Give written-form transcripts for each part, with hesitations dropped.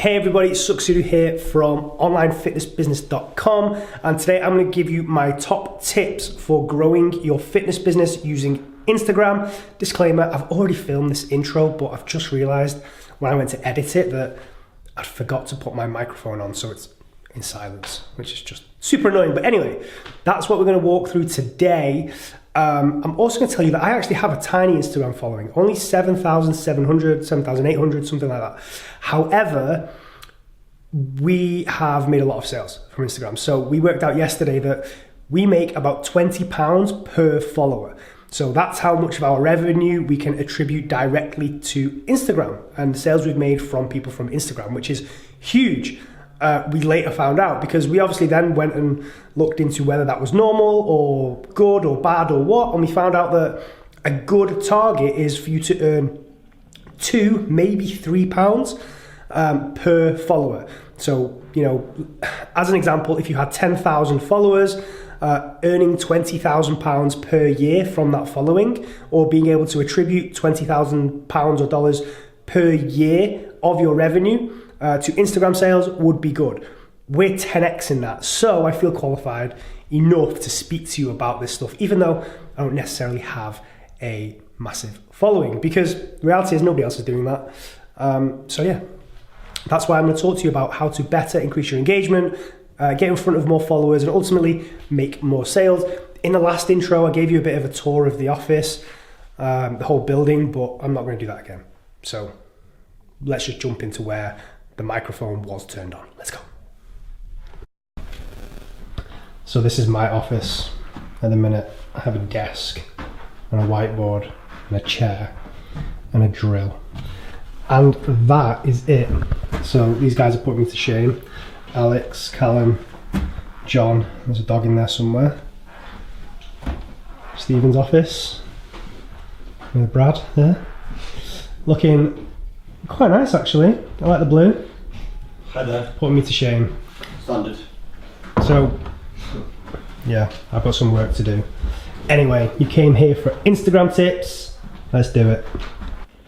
Hey everybody, Sidhu here from onlinefitnessbusiness.com, and today I'm going to give you my top tips for growing your fitness business using Instagram. Disclaimer, I've already filmed this intro, but I've just realized when I went to edit it that I forgot to put my microphone on, so it's in silence, which is just super annoying. But anyway, that's what we're going to walk through today. I'm also going to tell you that I actually have a tiny Instagram following, only 7,700, 7,800, something like that. However, we have made a lot of sales from Instagram. So we worked out yesterday that we make about £20 per follower. So that's how much of our revenue we can attribute directly to Instagram and the sales we've made from people from Instagram, which is huge. We later found out because we obviously then went and looked into whether that was normal or good or bad or what, and we found out that a good target is for you to earn £2, maybe £3 per follower. So, you know, as an example, if you had 10,000 followers, earning £20,000 per year from that following, or being able to attribute £20,000 or dollars per year of your revenue to Instagram sales would be good. We're 10x in that, so I feel qualified enough to speak to you about this stuff, even though I don't necessarily have a massive following, because the reality is nobody else is doing that. So yeah, that's why I'm going to talk to you about how to better increase your engagement, get in front of more followers, and ultimately make more sales. In the last intro, I gave you a bit of a tour of the office, the whole building, but I'm not going to do that again. So let's just jump into where the microphone was turned on. Let's go. So this is my office at the minute. I have a desk and a whiteboard and a chair and a drill. And that is it. So these guys have put me to shame. Alex, Callum, John, there's a dog in there somewhere. Stephen's office. With Brad there. Looking quite nice actually. I like the blue. Hi there. Putting me to shame. Standard. So, yeah, I've got some work to do. Anyway, you came here for Instagram tips. Let's do it.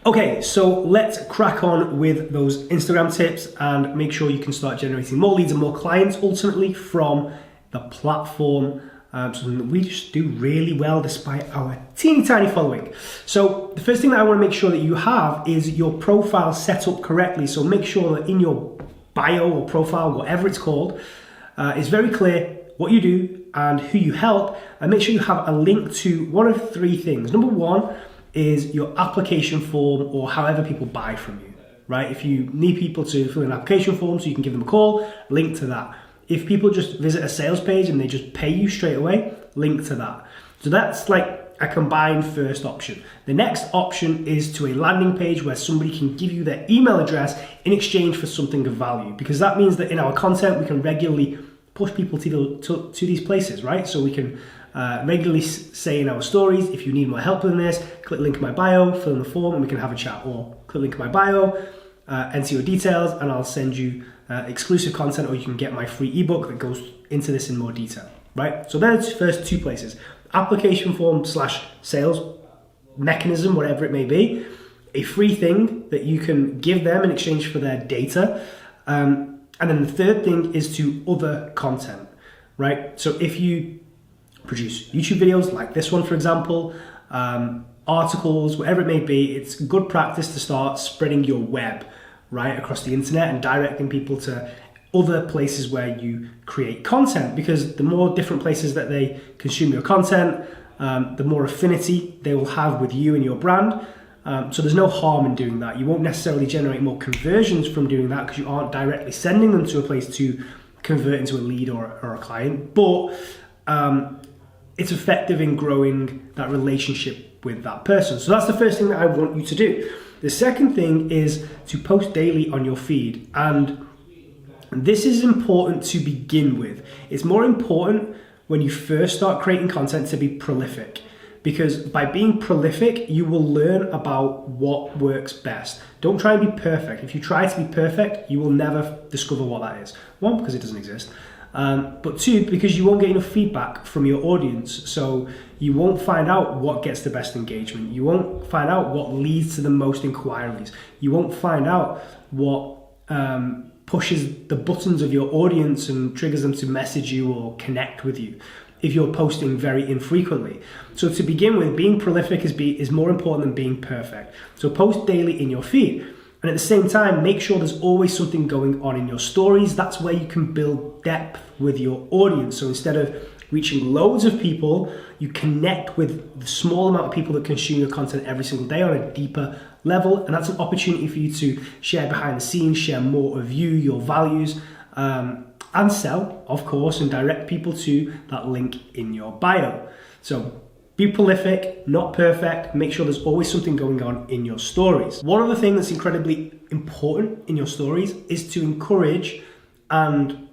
Okay, so let's crack on with those Instagram tips and make sure you can start generating more leads and more clients ultimately from the platform. Something that we just do really well despite our teeny tiny following. So the first thing that I want to make sure that you have is your profile set up correctly. So make sure that in your bio or profile, whatever it's called, it's very clear what you do and who you help, and make sure you have a link to one of three things. Number one is your application form, or however people buy from you, right? If you need people to fill in an application form so you can give them a call, link to that. If people just visit a sales page and they just pay you straight away, link to that. So that's like a combined first option. The next option is to a landing page where somebody can give you their email address in exchange for something of value, because that means that in our content we can regularly push people to these places, right? So we can regularly say in our stories, if you need more help than this, click link in my bio, fill in the form, and we can have a chat. Or click link in my bio, enter your details, and I'll send you exclusive content, or you can get my free ebook that goes into this in more detail, right? So there's the first two places. Application form / sales mechanism, whatever it may be, a free thing that you can give them in exchange for their data. And then the third thing is to other content, right? So if you produce YouTube videos like this one, for example, articles, whatever it may be, it's good practice to start spreading your web, right, across the internet and directing people to other places where you create content, because the more different places that they consume your content, the more affinity they will have with you and your brand. So there's no harm in doing that. You won't necessarily generate more conversions from doing that because you aren't directly sending them to a place to convert into a lead or a client, but it's effective in growing that relationship with that person. So that's the first thing that I want you to do. The second thing is to post daily on your feed, and this is important to begin with. It's more important when you first start creating content to be prolific, because by being prolific, you will learn about what works best. Don't try and be perfect. If you try to be perfect, you will never discover what that is. One, because it doesn't exist. But two, because you won't get enough feedback from your audience. So you won't find out what gets the best engagement. You won't find out what leads to the most inquiries. You won't find out what pushes the buttons of your audience and triggers them to message you or connect with you if you're posting very infrequently. So to begin with, being prolific is more important than being perfect. So post daily in your feed. And at the same time, make sure there's always something going on in your stories. That's where you can build depth with your audience. So instead of reaching loads of people, you connect with the small amount of people that consume your content every single day on a deeper level. And that's an opportunity for you to share behind the scenes, share more of you, your values, and sell, of course, and direct people to that link in your bio. So be prolific, not perfect. Make sure there's always something going on in your stories. One other thing that's incredibly important in your stories is to encourage and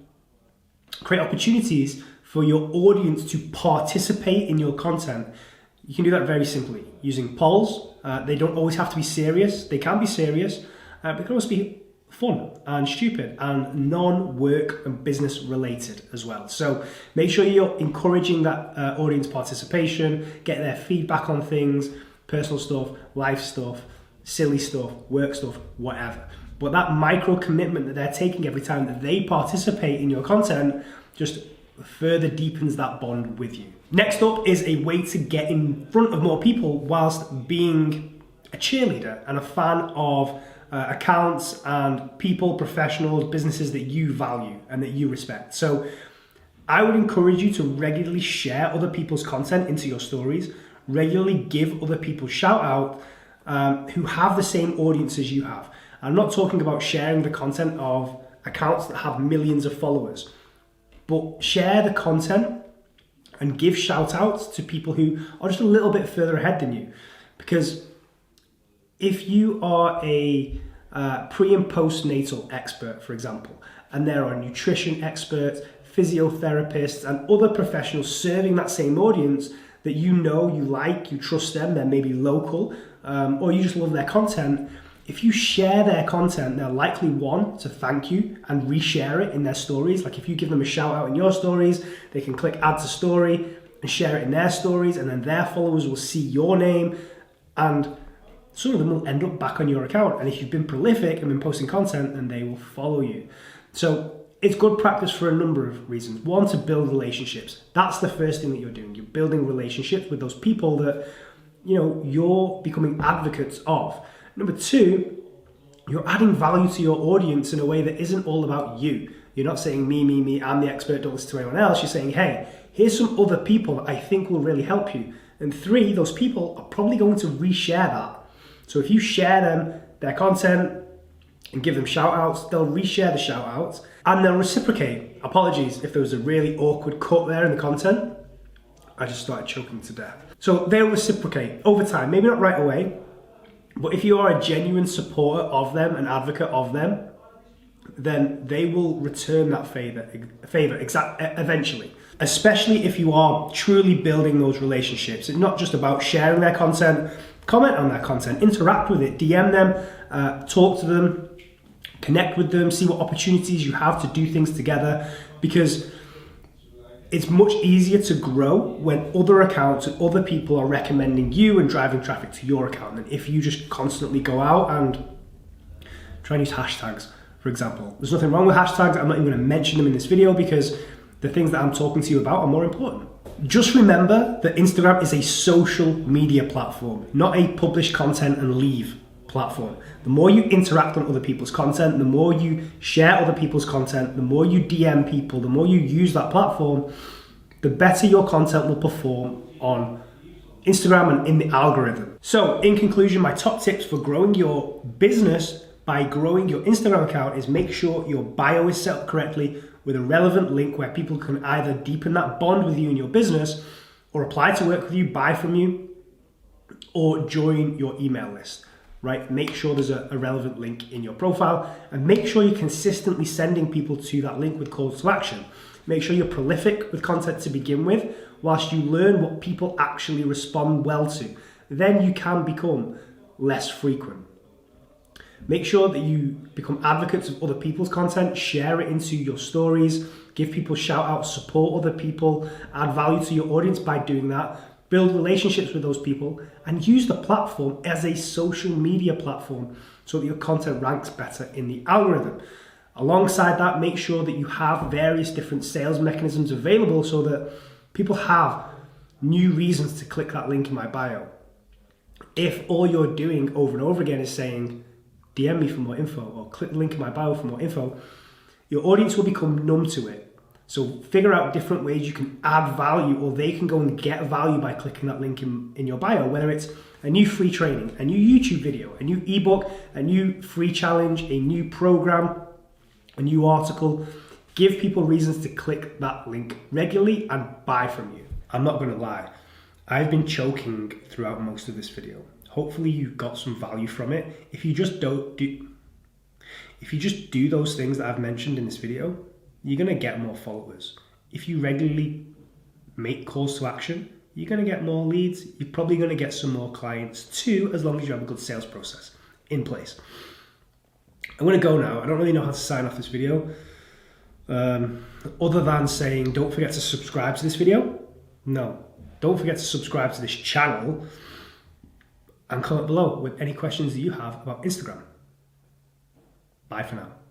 create opportunities for your audience to participate in your content. You can do that very simply using polls. They don't always have to be serious. They can be serious, but they can also be fun and stupid and non-work and business related as well. So make sure you're encouraging that audience participation, get their feedback on things, personal stuff, life stuff, silly stuff, work stuff, whatever. But that micro commitment that they're taking every time that they participate in your content just further deepens that bond with you. Next up is a way to get in front of more people whilst being a cheerleader and a fan of accounts and people, professionals, businesses that you value and that you respect. So I would encourage you to regularly share other people's content into your stories, regularly give other people shout out who have the same audience as you have. I'm not talking about sharing the content of accounts that have millions of followers, but share the content and give shout outs to people who are just a little bit further ahead than you. Because if you are a pre and postnatal expert, for example, and there are nutrition experts, physiotherapists, and other professionals serving that same audience that you know, you like, you trust them, they're maybe local, or you just love their content, if you share their content, they're likely one, to thank you and reshare it in their stories. Like if you give them a shout out in your stories, they can click add to story and share it in their stories, and then their followers will see your name, and some of them will end up back on your account. And if you've been prolific and been posting content, then they will follow you. So it's good practice for a number of reasons. One, to build relationships. That's the first thing that you're doing. You're building relationships with those people that, you know, you're becoming advocates of. Number two, you're adding value to your audience in a way that isn't all about you. You're not saying me, I'm the expert, don't listen to anyone else. You're saying, hey, here's some other people that I think will really help you. And three, those people are probably going to reshare that. So if you share their content and give them shout outs, they'll reshare the shout outs and they'll reciprocate. Apologies if there was a really awkward cut there in the content. I just started choking to death. So they'll reciprocate over time, maybe not right away, but if you are a genuine supporter of them, an advocate of them, then they will return that favor eventually. Especially if you are truly building those relationships. It's not just about sharing their content, comment on their content, interact with it, DM them, talk to them, connect with them, see what opportunities you have to do things together, because it's much easier to grow when other accounts and other people are recommending you and driving traffic to your account than if you just constantly go out and try and use hashtags, for example. There's nothing wrong with hashtags. I'm not even going to mention them in this video because the things that I'm talking to you about are more important. Just remember that Instagram is a social media platform, not a publish content and leave platform. The more you interact on other people's content, the more you share other people's content, the more you DM people, the more you use that platform, the better your content will perform on Instagram and in the algorithm. So in conclusion, my top tips for growing your business by growing your Instagram account is make sure your bio is set up correctly with a relevant link where people can either deepen that bond with you in your business or apply to work with you, buy from you, or join your email list, right? Make sure there's a relevant link in your profile and make sure you're consistently sending people to that link with calls to action. Make sure you're prolific with content to begin with whilst you learn what people actually respond well to. Then you can become less frequent. Make sure that you become advocates of other people's content, share it into your stories, give people shout outs, support other people, add value to your audience by doing that, build relationships with those people, and use the platform as a social media platform so that your content ranks better in the algorithm. Alongside that, make sure that you have various different sales mechanisms available so that people have new reasons to click that link in my bio. If all you're doing over and over again is saying, DM me for more info, or click the link in my bio for more info, your audience will become numb to it. So figure out different ways you can add value, or they can go and get value by clicking that link in your bio, whether it's a new free training, a new YouTube video, a new ebook, a new free challenge, a new program, a new article. Give people reasons to click that link regularly and buy from you. I'm not going to lie, I've been choking throughout most of this video. Hopefully you got some value from it. If you just do those things that I've mentioned in this video, you're going to get more followers. If you regularly make calls to action, you're going to get more leads. You're probably going to get some more clients too, as long as you have a good sales process in place. I'm going to go now. I don't really know how to sign off this video, other than saying don't forget to subscribe to this video. No, don't forget to subscribe to this channel, and comment below with any questions that you have about Instagram. Bye for now.